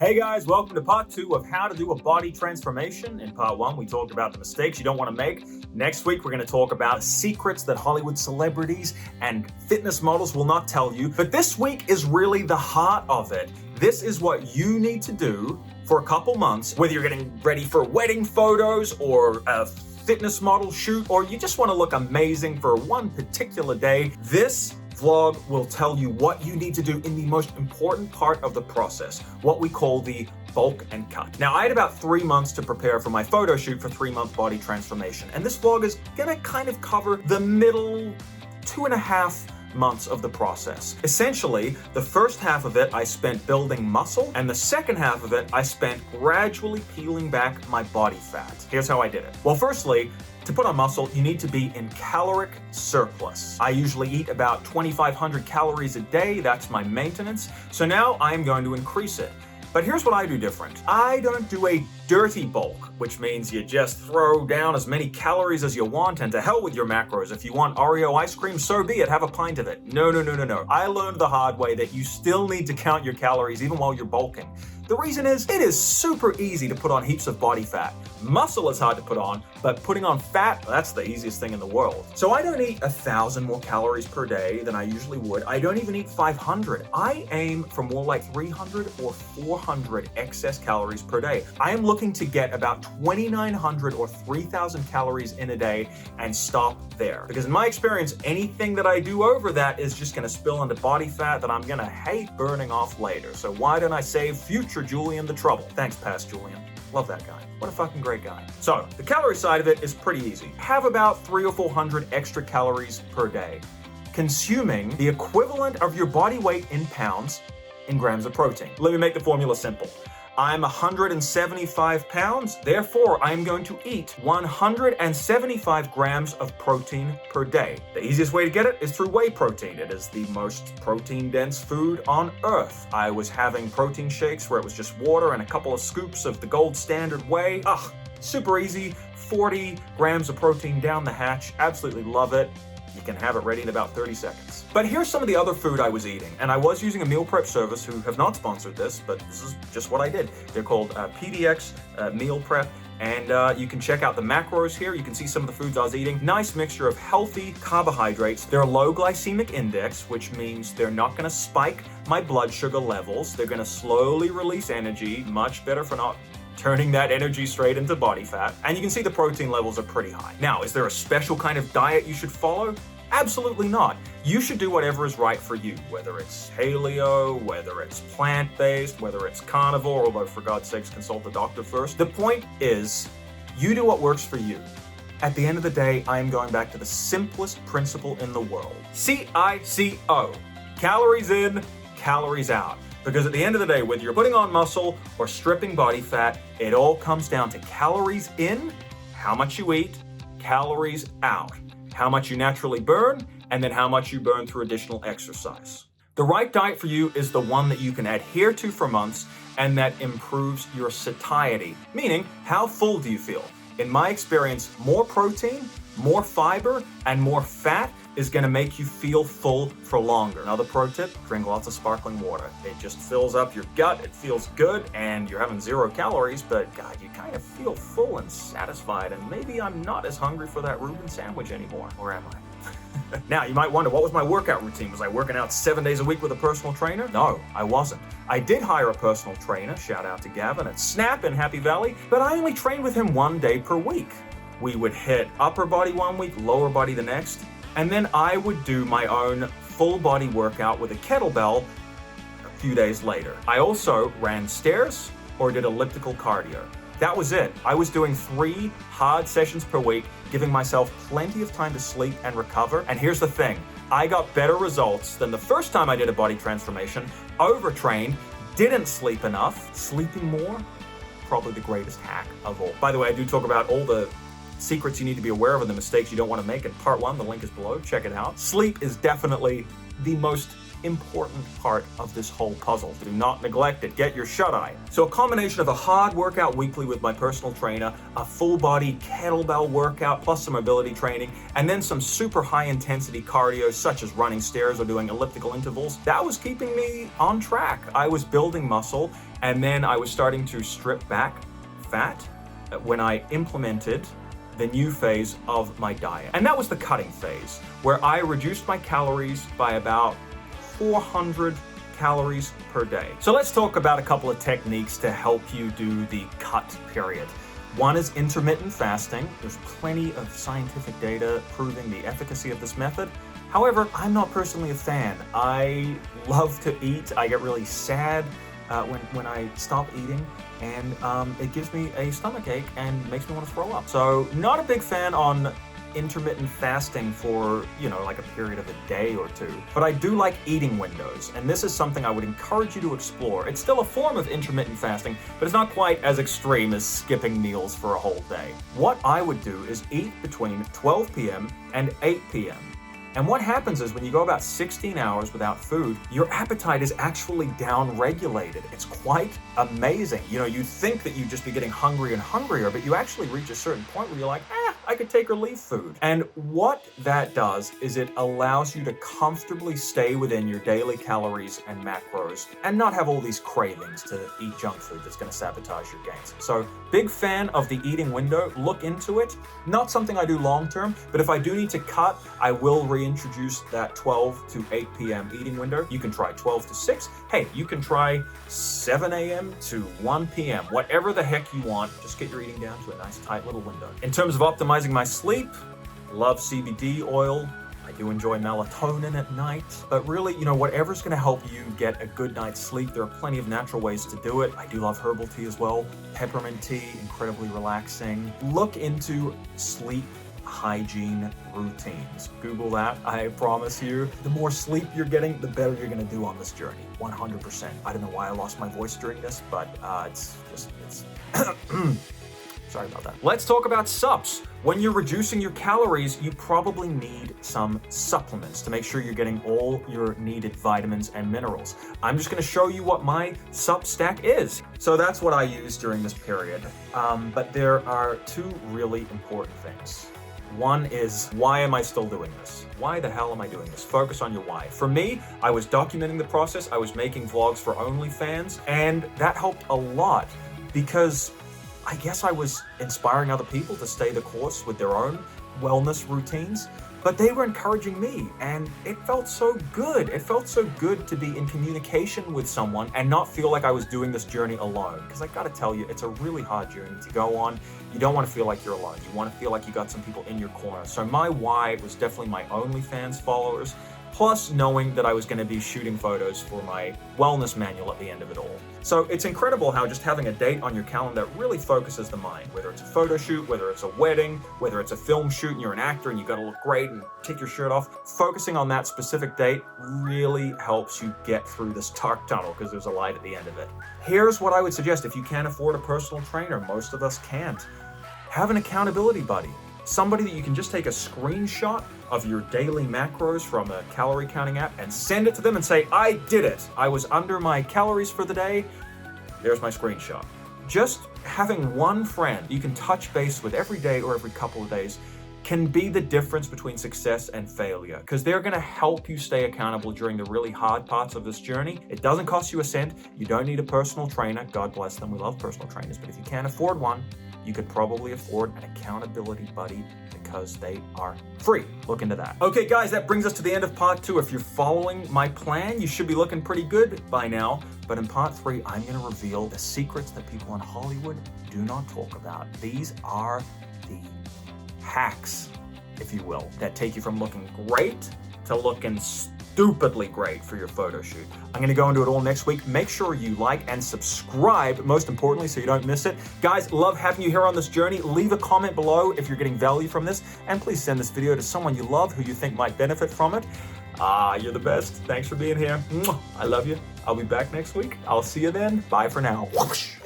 Hey guys, welcome to part 2 of how to do a body transformation. In part 1, we talked about the mistakes you don't want to make. Next week, we're going to talk about secrets that Hollywood celebrities and fitness models will not tell you. But this week is really the heart of it. This is what you need to do for a couple months, whether you're getting ready for wedding photos or a fitness model shoot, or you just want to look amazing for one particular day. This vlog will tell you what you need to do in the most important part of the process, what we call the bulk and cut. Now, I had about 3 months to prepare for my photo shoot for 3-month body transformation, and this vlog is gonna kind of cover the middle 2.5 months of the process. Essentially, the first half of it I spent building muscle, and the second half of it I spent gradually peeling back my body fat. Here's how I did it. Well, firstly, to put on muscle, you need to be in caloric surplus. I usually eat about 2,500 calories a day. That's my maintenance. So now I'm going to increase it. But here's what I do different. I don't do a dirty bulk, which means you just throw down as many calories as you want and to hell with your macros. If you want Oreo ice cream, so be it. Have a pint of it. No. I learned the hard way that you still need to count your calories even while you're bulking. The reason is, it is super easy to put on heaps of body fat. Muscle is hard to put on, but putting on fat, that's the easiest thing in the world. So I don't eat 1,000 more calories per day than I usually would. I don't even eat 500. I aim for more like 300 or 400 excess calories per day. I am looking to get about 2,900 or 3,000 calories in a day and stop there. Because in my experience, anything that I do over that is just gonna spill into body fat that I'm gonna hate burning off later. So why don't I save future Julian the trouble? Thanks, past Julian. Love that guy. What a fucking great guy. So, the calorie side of it is pretty easy. Have about 300 or 400 extra calories per day, consuming the equivalent of your body weight in pounds in grams of protein. Let me make the formula simple. I'm 175 pounds, therefore I'm going to eat 175 grams of protein per day. The easiest way to get it is through whey protein. It is the most protein-dense food on earth. I was having protein shakes where it was just water and a couple of scoops of the gold standard whey. Super easy, 40 grams of protein down the hatch. Absolutely love it. You can have it ready in about 30 seconds. But here's some of the other food I was eating, and I was using a meal prep service who have not sponsored this, but this is just what I did. They're called PDX Meal Prep, and you can check out the macros here. You can see some of the foods I was eating. Nice mixture of healthy carbohydrates. They're low glycemic index, which means they're not gonna spike my blood sugar levels. They're gonna slowly release energy, much better for not turning that energy straight into body fat. And you can see the protein levels are pretty high. Now, is there a special kind of diet you should follow? Absolutely not. You should do whatever is right for you, whether it's paleo, whether it's plant-based, whether it's carnivore, although for God's sakes, consult the doctor first. The point is, you do what works for you. At the end of the day, I am going back to the simplest principle in the world. CICO. Calories in, calories out. Because at the end of the day, whether you're putting on muscle or stripping body fat, it all comes down to calories in, how much you eat, calories out, how much you naturally burn, and then how much you burn through additional exercise. The right diet for you is the one that you can adhere to for months and that improves your satiety, meaning how full do you feel? In my experience, more protein, more fiber, and more fat is gonna make you feel full for longer. Another pro tip, drink lots of sparkling water. It just fills up your gut, it feels good, and you're having 0 calories, but God, you kind of feel full and satisfied, and maybe I'm not as hungry for that Reuben sandwich anymore, or am I? Now, you might wonder, what was my workout routine? Was I working out 7 days a week with a personal trainer? No, I wasn't. I did hire a personal trainer, shout out to Gavin at Snap in Happy Valley, but I only trained with him 1 day per week. We would hit upper body 1 week, lower body the next, and then I would do my own full body workout with a kettlebell a few days later. I also ran stairs or did elliptical cardio. That was it. I was doing 3 hard sessions per week, giving myself plenty of time to sleep and recover. And here's the thing, I got better results than the first time I did a body transformation, overtrained, didn't sleep enough. Sleeping more, probably the greatest hack of all. By the way, I do talk about all the secrets you need to be aware of and the mistakes you don't want to make in part 1. The link is below. Check it out. Sleep is definitely the most important part of this whole puzzle. Do not neglect it. Get your shut-eye. So a combination of a hard workout weekly with my personal trainer, a full-body kettlebell workout plus some mobility training, and then some super high-intensity cardio such as running stairs or doing elliptical intervals, that was keeping me on track. I was building muscle, and then I was starting to strip back fat when I implemented the new phase of my diet. And that was the cutting phase, where I reduced my calories by about 400 calories per day. So let's talk about a couple of techniques to help you do the cut period. One is intermittent fasting. There's plenty of scientific data proving the efficacy of this method. However, I'm not personally a fan. I love to eat. I get really sad when I stop eating, and it gives me a stomach ache and makes me want to throw up. So not a big fan on intermittent fasting for, like a period of a day or two. But I do like eating windows, and this is something I would encourage you to explore. It's still a form of intermittent fasting, but it's not quite as extreme as skipping meals for a whole day. What I would do is eat between 12 p.m. and 8 p.m. And what happens is when you go about 16 hours without food, your appetite is actually down-regulated. It's quite amazing. You think that you'd just be getting hungrier and hungrier, but you actually reach a certain point where you're like, I could take or leave food. And what that does is it allows you to comfortably stay within your daily calories and macros and not have all these cravings to eat junk food that's going to sabotage your gains. So big fan of the eating window. Look into it. Not something I do long-term, but if I do need to cut, I will reintroduce that 12 to 8 p.m. eating window. You can try 12 to 6. Hey, you can try 7 a.m. to 1 p.m. Whatever the heck you want, just get your eating down to a nice tight little window. In terms of optimizing my sleep, love CBD oil. I do enjoy melatonin at night, but really, whatever's going to help you get a good night's sleep, there are plenty of natural ways to do it. I do love herbal tea as well. Peppermint tea, incredibly relaxing. Look into sleep hygiene routines. Google that. I promise you, the more sleep you're getting, the better you're going to do on this journey. 100%. I don't know why I lost my voice during this, but it's sorry about that. Let's talk about sups. When you're reducing your calories, you probably need some supplements to make sure you're getting all your needed vitamins and minerals. I'm just going to show you what my sup stack is. So that's what I use during this period. But there are two really important things. One is, why am I still doing this? Why the hell am I doing this? Focus on your why. For me, I was documenting the process. I was making vlogs for OnlyFans, and that helped a lot because I guess I was inspiring other people to stay the course with their own wellness routines, but they were encouraging me, and it felt so good. It felt so good to be in communication with someone and not feel like I was doing this journey alone. Because I gotta tell you, it's a really hard journey to go on. You don't want to feel like you're alone. You want to feel like you got some people in your corner. So my why was definitely my OnlyFans followers, plus knowing that I was going to be shooting photos for my wellness manual at the end of it all. So it's incredible how just having a date on your calendar really focuses the mind, whether it's a photo shoot, whether it's a wedding, whether it's a film shoot and you're an actor and you got to look great and take your shirt off. Focusing on that specific date really helps you get through this dark tunnel because there's a light at the end of it. Here's what I would suggest if you can't afford a personal trainer. Most of us can't. Have an accountability buddy. Somebody that you can just take a screenshot of your daily macros from a calorie counting app and send it to them and say, I did it. I was under my calories for the day. There's my screenshot. Just having one friend you can touch base with every day or every couple of days can be the difference between success and failure, because they're going to help you stay accountable during the really hard parts of this journey. It doesn't cost you a cent. You don't need a personal trainer. God bless them. We love personal trainers. But if you can't afford one, you could probably afford an accountability buddy because they are free. Look into that. Okay, guys, that brings us to the end of part 2. If you're following my plan, you should be looking pretty good by now. But in part 3, I'm going to reveal the secrets that people in Hollywood do not talk about. These are the hacks, if you will, that take you from looking great to looking stupidly great for your photo shoot. I'm gonna go into it all next week. Make sure you like and subscribe, most importantly, so you don't miss it. Guys, love having you here on this journey. Leave a comment below if you're getting value from this, and please send this video to someone you love who you think might benefit from it. You're the best. Thanks for being here. I love you. I'll be back next week. I'll see you then. Bye for now. Whoosh.